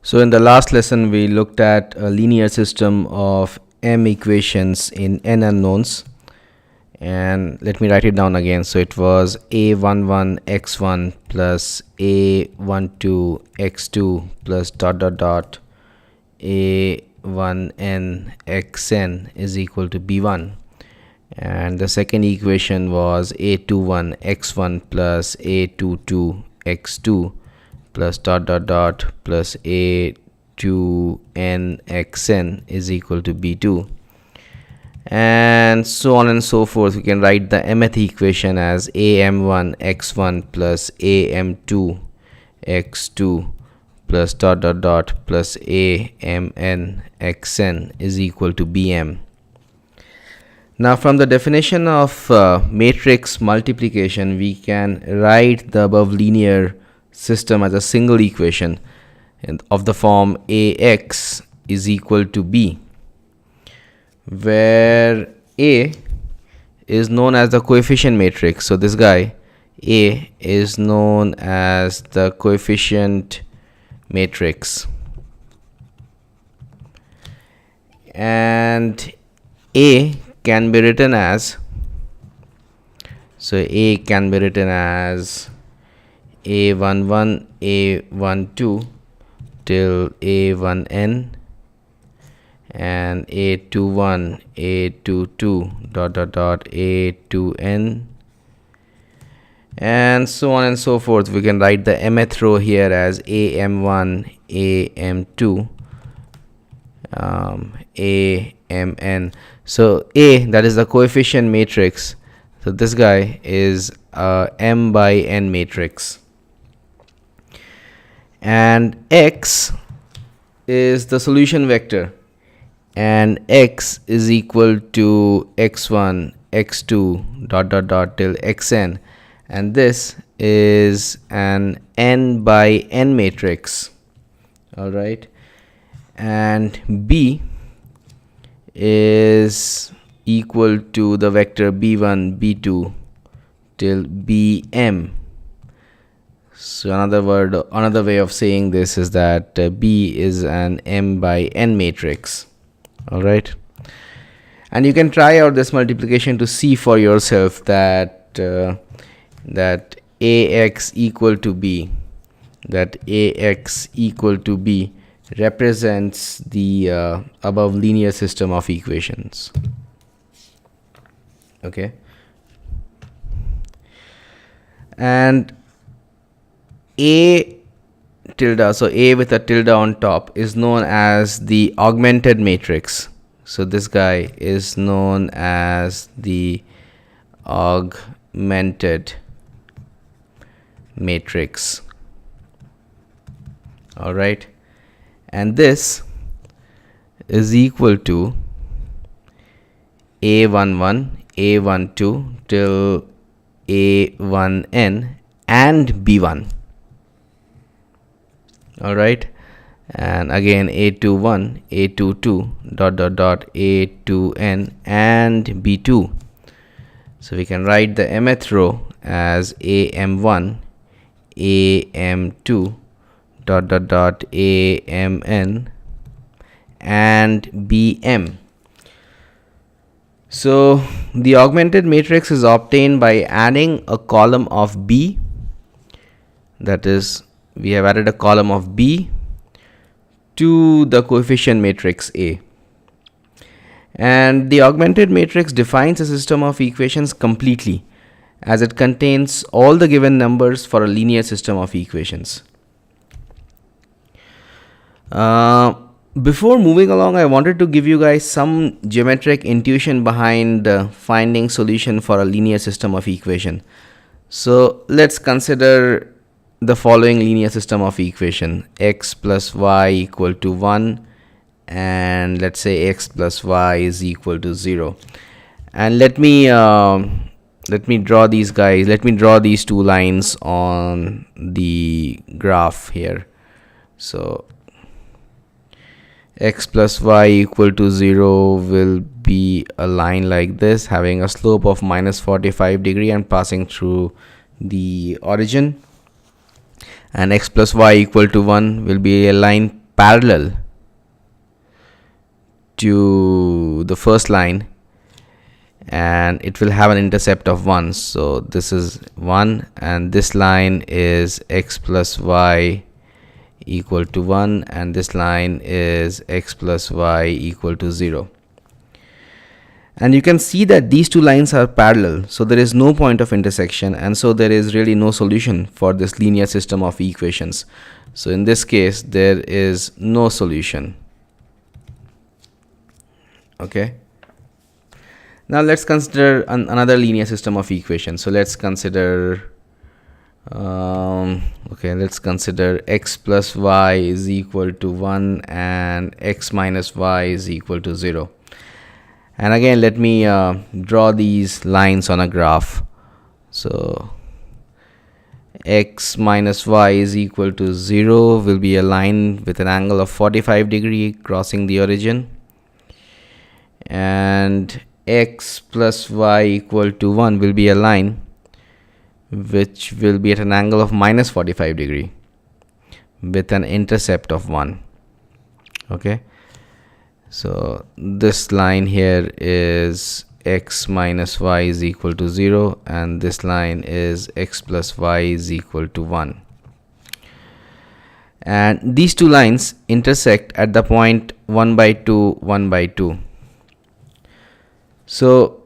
So in the last lesson, we looked at a linear system of m equations in n unknowns. And let me write it down again. So it was a11 x1 plus a12 x2 plus dot dot dot a1n xn is equal to b1. And the second equation was a21 x1 plus a22 x2 plus dot dot dot plus a2n xn is equal to b2, and so on and so forth. We can write the mth equation as am1 x1 plus am2 x2 plus dot dot dot plus amn xn is equal to bm. Now from the definition of matrix multiplication, we can write the above linear system as a single equation of the form ax is equal to b, where a is known as the coefficient matrix. So this guy a is known as the coefficient matrix, and a can be written as, so a can be written as a11 a12 till a1n and a21 a22 dot dot dot a2n, and so on and so forth. We can write the mth row here as am1 am2 amn. So a, that is the coefficient matrix, so this guy is a m by n matrix, and x is the solution vector, and x is equal to x1 x2 dot dot dot till xn, and this is an n by n matrix. All right, and b is equal to the vector b1 b2 till bm. So another way of saying this is that b is an m by n matrix. All right, and you can try out this multiplication to see for yourself that that ax equal to b, represents the above linear system of equations. Okay, and a tilde, so a with a tilde on top, is known as the augmented matrix. So this guy is known as the augmented matrix. All right, and this is equal to a11 a12 till a1n and b1. All right, and again a21 a22 dot dot dot a2n and b2. So we can write the mth row as am1 am2 dot dot dot amn and bm. So the augmented matrix is obtained by adding a column of b, that is, we have added a column of b to the coefficient matrix a, and the augmented matrix defines a system of equations completely, as it contains all the given numbers for a linear system of equations. Before moving along, I wanted to give you guys some geometric intuition behind finding solution for a linear system of equation. So let's consider the following linear system of equation: x plus y equal to 1, and let's say x plus y is equal to 0. And let me draw these guys. Let me draw these two lines on the graph here. So x plus y equal to 0 will be a line like this, having a slope of minus 45 degree and passing through the origin, and x plus y equal to 1 will be a line parallel to the first line, and it will have an intercept of 1. So this is 1, and this line is x plus y equal to 1, and this line is x plus y equal to 0. And you can see that these two lines are parallel, so there is no point of intersection, and so there is really no solution for this linear system of equations. So in this case there is no solution. Okay, now let's consider another linear system of equations. So let's consider let's consider x plus y is equal to 1 and x minus y is equal to 0. And again, let me draw these lines on a graph. So x minus y is equal to 0 will be a line with an angle of 45 degree crossing the origin, and x plus y equal to 1 will be a line which will be at an angle of minus 45 degree with an intercept of 1. Okay, so this line here is x minus y is equal to 0, and this line is x plus y is equal to 1. And these two lines intersect at the point 1 by 2, 1 by 2. So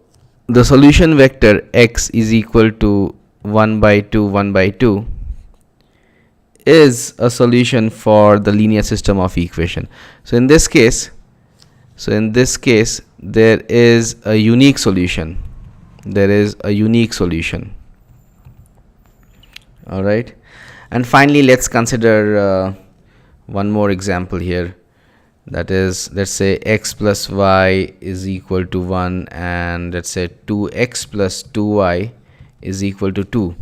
the solution vector x is equal to 1 by 2, 1 by 2 is a solution for the linear system of equation. So in this case there is a unique solution. All right, and finally let's consider one more example here. That is, let's say x plus y is equal to 1, and let's say 2x plus 2y is equal to 2,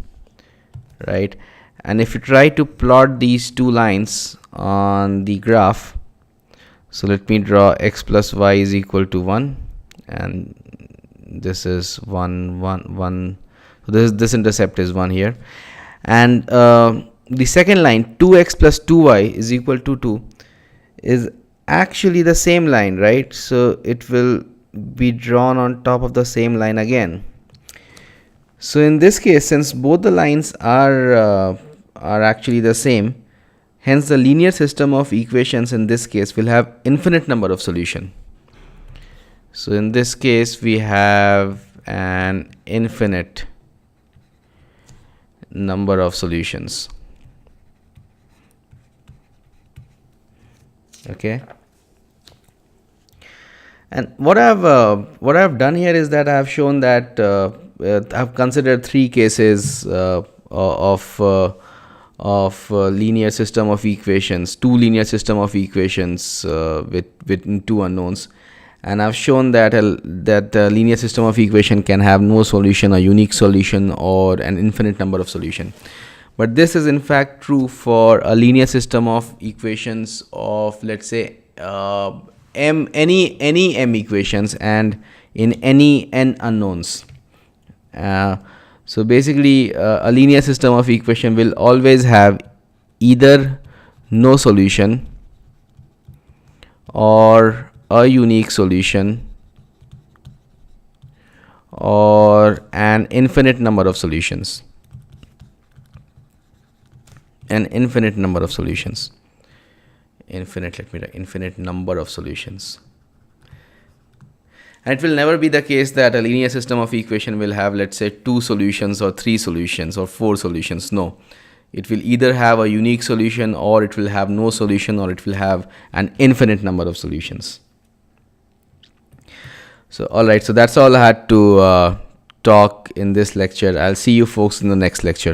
right? And if you try to plot these two lines on the graph, so let me draw x plus y is equal to 1, and this is 1, 1, 1. So this intercept is 1 here, and the second line 2x plus 2y is equal to 2 is actually the same line, right? So it will be drawn on top of the same line again. So in this case, since both the lines are actually the same, hence the linear system of equations in this case will have infinite number of solutions. So in this case we have an infinite number of solutions. Okay, and what I've done here is that I have shown that I've considered three cases of linear system of equations, two linear system of equations with two unknowns, and I've shown that that linear system of equation can have no solution, a unique solution, or an infinite number of solution. But this is in fact true for a linear system of equations of, let's say, any m equations and in any n unknowns. So basically a linear system of equation will always have either no solution or a unique solution or an infinite number of solutions. Infinite number of solutions. Infinite number of solutions. And it will never be the case that a linear system of equation will have, let's say, 2 solutions or 3 solutions or 4 solutions. No, it will either have a unique solution, or it will have no solution, or it will have an infinite number of solutions. So alright, so that's all I had to talk in this lecture. I'll see you folks in the next lecture.